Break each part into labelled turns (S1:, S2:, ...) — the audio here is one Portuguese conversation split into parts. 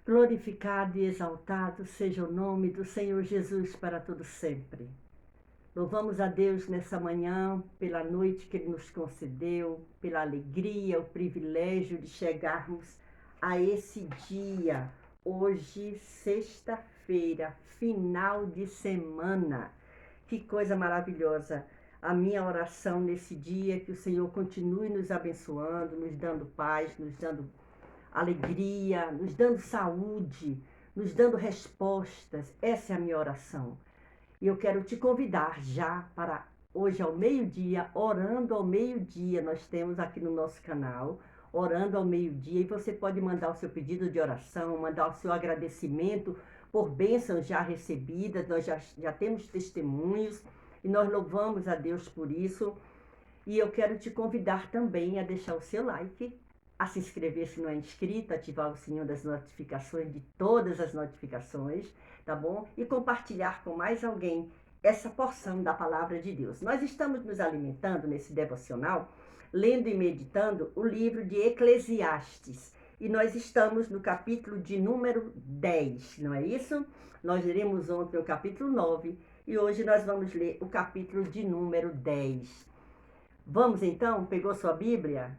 S1: Glorificado e exaltado seja o nome do Senhor Jesus para todo sempre. Louvamos a Deus nessa manhã pela noite que Ele nos concedeu, pela alegria, o privilégio de chegarmos a esse dia, hoje, sexta-feira, final de semana. Que coisa maravilhosa! A minha oração nesse dia é que o Senhor continue nos abençoando, nos dando paz, nos dando alegria, nos dando saúde, nos dando respostas. Essa é a minha oração. E eu quero te convidar já para hoje ao meio-dia, orando ao meio-dia. Nós temos aqui no nosso canal, orando ao meio-dia, e você pode mandar o seu pedido de oração, mandar o seu agradecimento por bênçãos já recebidas. Nós já temos testemunhos e nós louvamos a Deus por isso. E eu quero te convidar também a deixar o seu like, a se inscrever se não é inscrito, ativar o sininho das notificações, de todas as notificações, tá bom? E compartilhar com mais alguém essa porção da palavra de Deus. Nós estamos nos alimentando nesse devocional, lendo e meditando o livro de Eclesiastes. E nós estamos no capítulo de número 10, não é isso? Nós leremos ontem o capítulo 9 e hoje nós vamos ler o capítulo de número 10. Vamos então? Pegou sua Bíblia?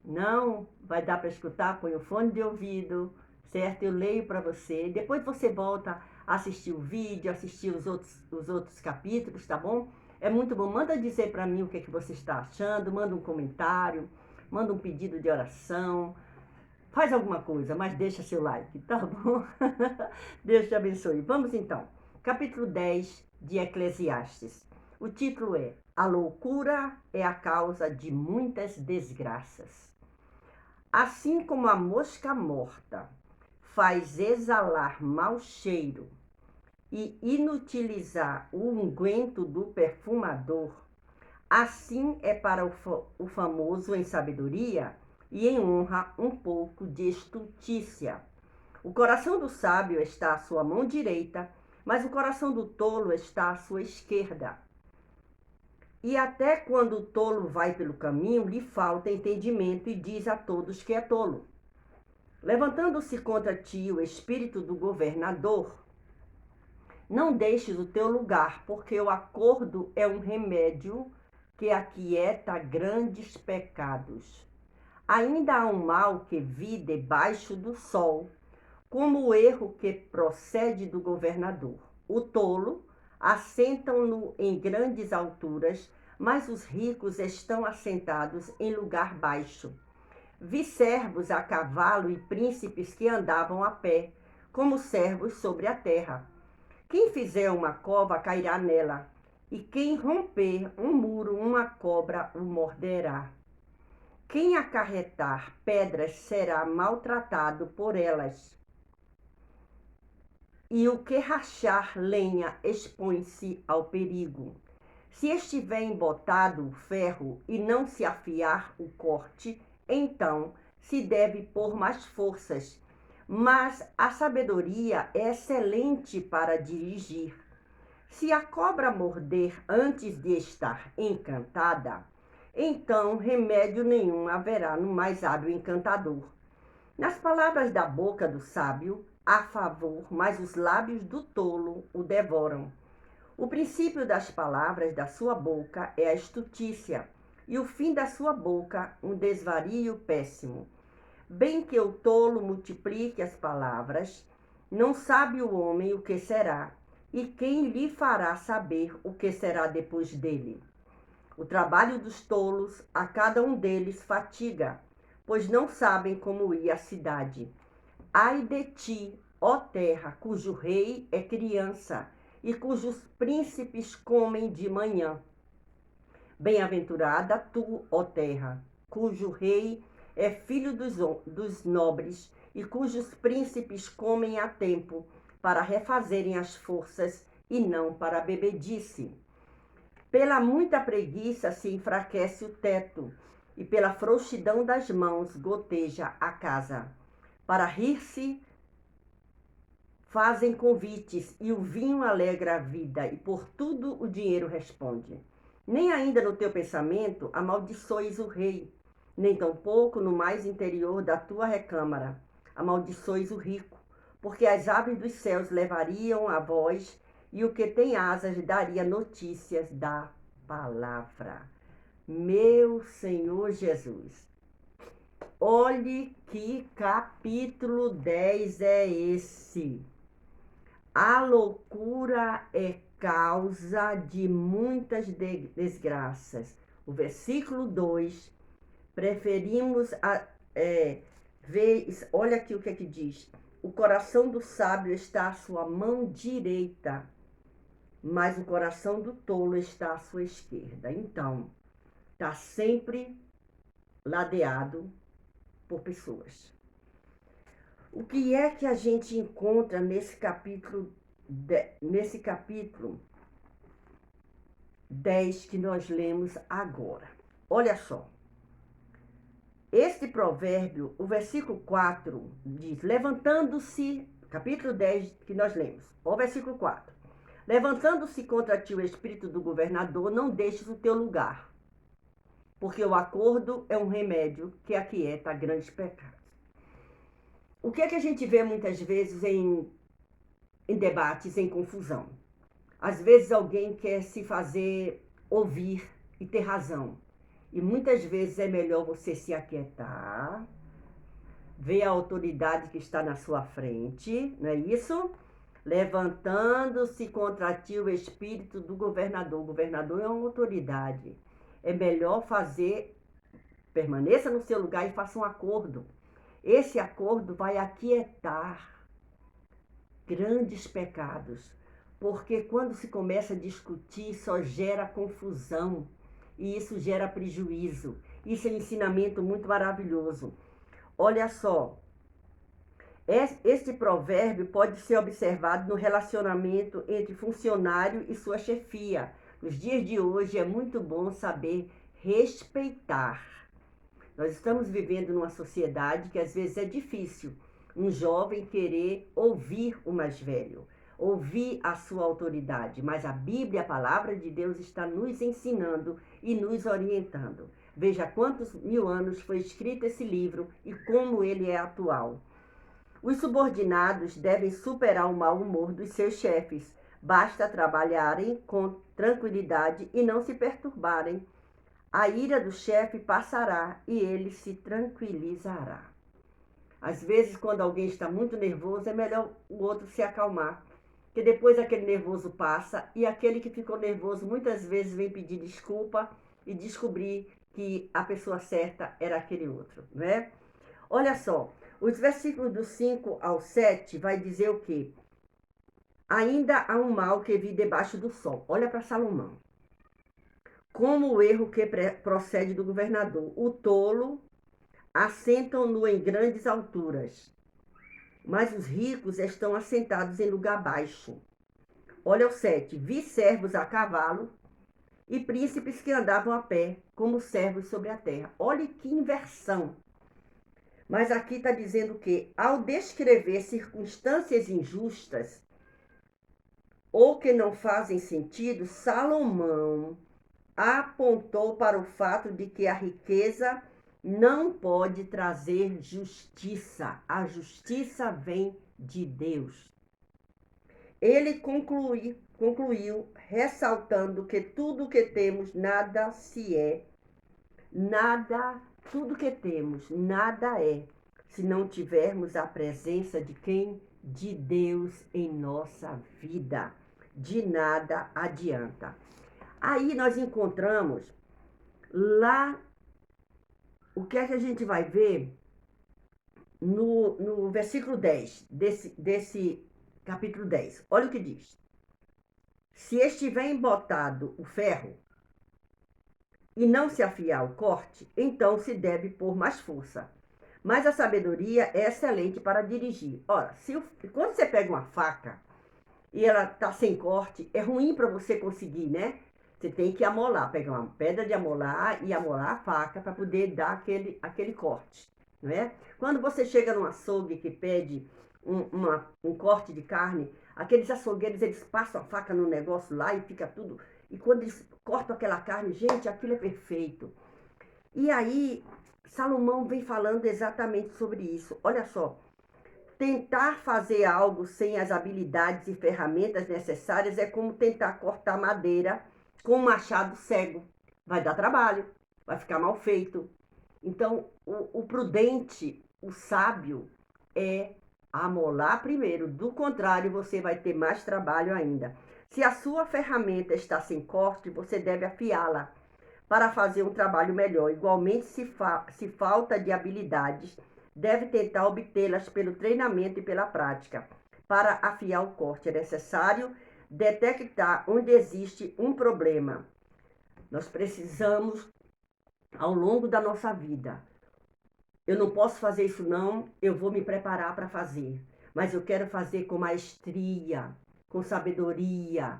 S1: Não vai dar para escutar? Põe o fone de ouvido, certo? Eu leio para você. Depois você volta a assistir o vídeo, assistir os outros capítulos, tá bom? É muito bom. Manda dizer para mim o que você está achando, manda um comentário, manda um pedido de oração. Faz alguma coisa, mas deixa seu like, tá bom? Deus te abençoe. Vamos então. Capítulo 10 de Eclesiastes. O título é: A loucura é a causa de muitas desgraças. Assim como a mosca morta faz exalar mau cheiro e inutilizar o unguento do perfumador, assim é para o famoso em sabedoria e em honra um pouco de estultícia. O coração do sábio está à sua mão direita, mas o coração do tolo está à sua esquerda. E até quando o tolo vai pelo caminho, lhe falta entendimento e diz a todos que é tolo. Levantando-se contra ti o espírito do governador, não deixes o teu lugar, porque o acordo é um remédio que aquieta grandes pecados. Ainda há um mal que vi debaixo do sol, como o erro que procede do governador. O tolo assentam-no em grandes alturas, mas os ricos estão assentados em lugar baixo. Vi servos a cavalo e príncipes que andavam a pé, como servos sobre a terra. Quem fizer uma cova cairá nela, e quem romper um muro, uma cobra o morderá. Quem acarretar pedras será maltratado por elas. E o que rachar lenha expõe-se ao perigo. Se estiver embotado o ferro e não se afiar o corte, então se deve pôr mais forças. Mas a sabedoria é excelente para dirigir. Se a cobra morder antes de estar encantada, então remédio nenhum haverá no mais hábil encantador. Nas palavras da boca do sábio há favor, mas os lábios do tolo o devoram. O princípio das palavras da sua boca é a estultícia, e o fim da sua boca um desvario péssimo. Bem que o tolo multiplique as palavras, não sabe o homem o que será, e quem lhe fará saber o que será depois dele. O trabalho dos tolos a cada um deles fatiga, pois não sabem como ir à cidade. Ai de ti, ó terra, cujo rei é criança, e cujos príncipes comem de manhã. Bem-aventurada tu, ó terra, cujo rei é filho dos nobres, e cujos príncipes comem a tempo, para refazerem as forças e não para a bebedice. Pela muita preguiça se enfraquece o teto, e pela frouxidão das mãos goteja a casa. Para rir-se fazem convites, e o vinho alegra a vida, e por tudo o dinheiro responde. Nem ainda no teu pensamento amaldiçoes o rei, nem tampouco no mais interior da tua recâmara amaldiçoes o rico, porque as aves dos céus levariam a voz, e o que tem asas daria notícias da palavra. Meu Senhor Jesus, olhe que capítulo 10 é esse. A loucura é causa de muitas desgraças. O versículo 2, preferimos ver, olha aqui o que é que diz. O coração do sábio está à sua mão direita, mas o coração do tolo está à sua esquerda. Então, está sempre ladeado por pessoas. O que é que a gente encontra nesse capítulo 10 que nós lemos agora? Olha só. Este provérbio, o versículo 4 diz, levantando-se, capítulo 10 que nós lemos, o versículo 4. Levantando-se contra ti o espírito do governador, não deixes o teu lugar, porque o acordo é um remédio que aquieta grandes pecados. O que é que a gente vê muitas vezes em debates, em confusão? Às vezes alguém quer se fazer ouvir e ter razão. E muitas vezes é melhor você se aquietar, ver a autoridade que está na sua frente, não é isso? Levantando-se contra ti o espírito do governador. O governador é uma autoridade. É melhor permaneça no seu lugar e faça um acordo. Esse acordo vai aquietar grandes pecados, porque quando se começa a discutir, só gera confusão, e isso gera prejuízo. Isso é um ensinamento muito maravilhoso. Olha só, este provérbio pode ser observado no relacionamento entre funcionário e sua chefia. Nos dias de hoje é muito bom saber respeitar. Nós estamos vivendo numa sociedade que às vezes é difícil um jovem querer ouvir o mais velho, ouvir a sua autoridade, mas a Bíblia, a palavra de Deus, está nos ensinando e nos orientando. Veja quantos mil anos foi escrito esse livro e como ele é atual. Os subordinados devem superar o mau humor dos seus chefes. Basta trabalharem com tranquilidade e não se perturbarem. A ira do chefe passará e ele se tranquilizará. Às vezes, quando alguém está muito nervoso, é melhor o outro se acalmar, porque depois aquele nervoso passa e aquele que ficou nervoso muitas vezes vem pedir desculpa e descobrir que a pessoa certa era aquele outro, né? Olha só, os versículos do 5 ao 7 vai dizer o quê? Ainda há um mal que vi debaixo do sol. Olha para Salomão. Como o erro que procede do governador. O tolo assentam-no em grandes alturas, mas os ricos estão assentados em lugar baixo. Olha o 7. Vi servos a cavalo e príncipes que andavam a pé, como servos sobre a terra. Olha que inversão. Mas aqui está dizendo que, ao descrever circunstâncias injustas ou que não fazem sentido, Salomão apontou para o fato de que a riqueza não pode trazer justiça. A justiça vem de Deus. Ele concluiu ressaltando que tudo que temos nada se é, tudo que temos nada é, se não tivermos a presença de quem? De Deus em nossa vida. De nada adianta. Aí nós encontramos lá, o que é que a gente vai ver no versículo 10 desse capítulo 10. Olha o que diz. Se estiver embotado o ferro e não se afiar o corte, então se deve pôr mais força. Mas a sabedoria é excelente para dirigir. Ora, quando você pega uma faca e ela está sem corte, é ruim para você conseguir, né? Você tem que amolar, pegar uma pedra de amolar e amolar a faca para poder dar aquele corte, não é? Quando você chega num açougue que pede um corte de carne, aqueles açougueiros, eles passam a faca no negócio lá e fica tudo... E quando eles cortam aquela carne, gente, aquilo é perfeito. E aí, Salomão vem falando exatamente sobre isso. Olha só, tentar fazer algo sem as habilidades e ferramentas necessárias é como tentar cortar madeira com um machado cego. Vai dar trabalho, vai ficar mal feito. Então, o prudente, o sábio, é amolar primeiro. Do contrário, você vai ter mais trabalho ainda. Se a sua ferramenta está sem corte, você deve afiá-la para fazer um trabalho melhor. Igualmente, se falta de habilidades, deve tentar obtê-las pelo treinamento e pela prática. Para afiar o corte, é necessário detectar onde existe um problema. Nós precisamos, ao longo da nossa vida, eu não posso fazer isso não, eu vou me preparar para fazer. Mas eu quero fazer com maestria, com sabedoria,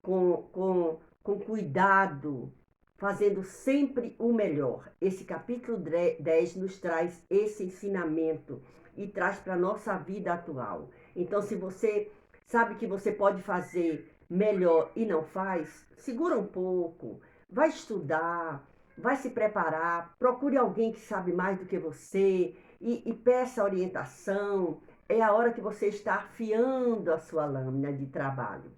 S1: com cuidado, fazendo sempre o melhor. Esse capítulo 10 nos traz esse ensinamento e traz para a nossa vida atual. Então, se você sabe que você pode fazer melhor e não faz, segura um pouco, vai estudar, vai se preparar, procure alguém que sabe mais do que você e peça orientação. É a hora que você está afiando a sua lâmina de trabalho.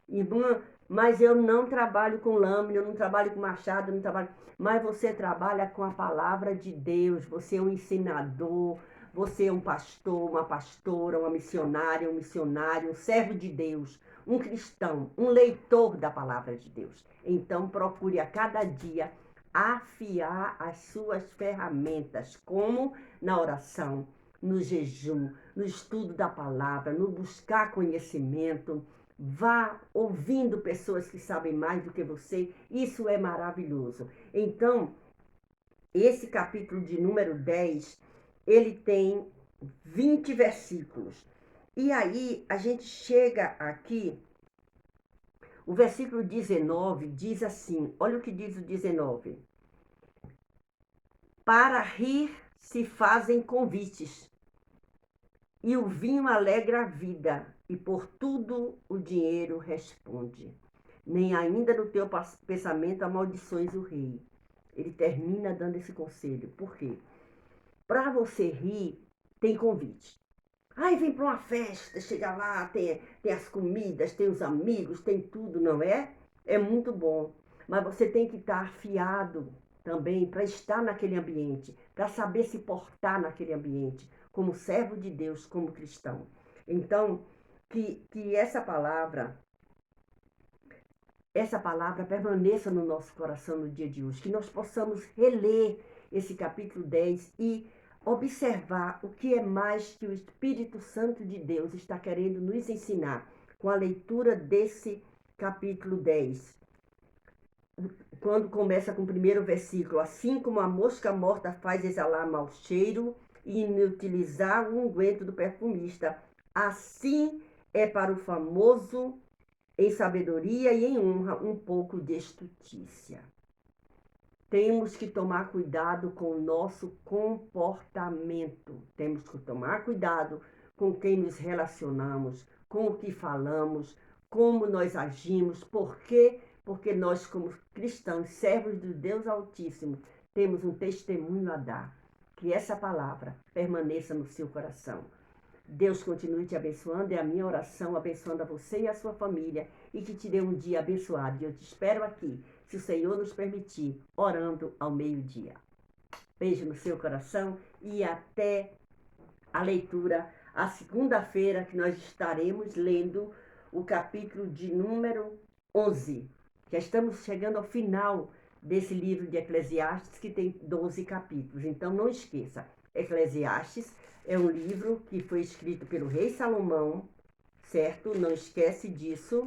S1: Irmã, mas eu não trabalho com lâmina, eu não trabalho com machado, eu não trabalho. Mas você trabalha com a palavra de Deus, você é um ensinador, você é um pastor, uma pastora, uma missionária, um missionário, um servo de Deus, um cristão, um leitor da palavra de Deus. Então procure a cada dia afiar as suas ferramentas, como na oração, no jejum, no estudo da palavra, no buscar conhecimento. Vá ouvindo pessoas que sabem mais do que você, isso é maravilhoso. Então, esse capítulo de número 10, ele tem 20 versículos. E aí, a gente chega aqui, o versículo 19 diz assim, olha o que diz o 19. Para rir se fazem convites, e o vinho alegra a vida, e por tudo o dinheiro responde. Nem ainda no teu pensamento amaldiçoes o rei. Ele termina dando esse conselho. Por quê? Para você rir, tem convite. Ai, vem para uma festa, chega lá, tem as comidas, tem os amigos, tem tudo, não é? É muito bom. Mas você tem que estar afiado também para estar naquele ambiente, para saber se portar naquele ambiente, como servo de Deus, como cristão. Então, que essa palavra permaneça no nosso coração no dia de hoje, que nós possamos reler esse capítulo 10 e observar o que é mais que o Espírito Santo de Deus está querendo nos ensinar com a leitura desse capítulo 10. Quando começa com o primeiro versículo, assim como a mosca morta faz exalar mau cheiro e inutilizar o unguento do perfumista, assim é para o famoso em sabedoria e em honra um pouco de estutícia. Temos que tomar cuidado com o nosso comportamento. Temos que tomar cuidado com quem nos relacionamos, com o que falamos, como nós agimos. Por quê? Porque nós, como cristãos, servos do Deus Altíssimo, temos um testemunho a dar. Que essa palavra permaneça no seu coração. Deus continue te abençoando, é a minha oração, abençoando a você e a sua família, e que te dê um dia abençoado. E eu te espero aqui, se o Senhor nos permitir, orando ao meio-dia. Beijo no seu coração e até a leitura, a segunda-feira, que nós estaremos lendo o capítulo de número 11. Já estamos chegando ao final desse livro de Eclesiastes, que tem 12 capítulos. Então, não esqueça, Eclesiastes é um livro que foi escrito pelo rei Salomão, certo? Não esquece disso.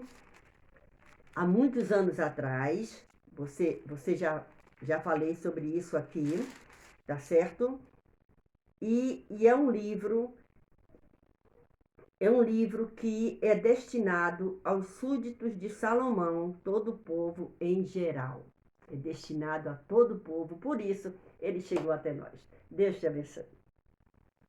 S1: Há muitos anos atrás, você já falei sobre isso aqui, tá certo? E é um livro que é destinado aos súditos de Salomão, todo o povo em geral. É destinado a todo o povo, por isso ele chegou até nós. Deus te abençoe.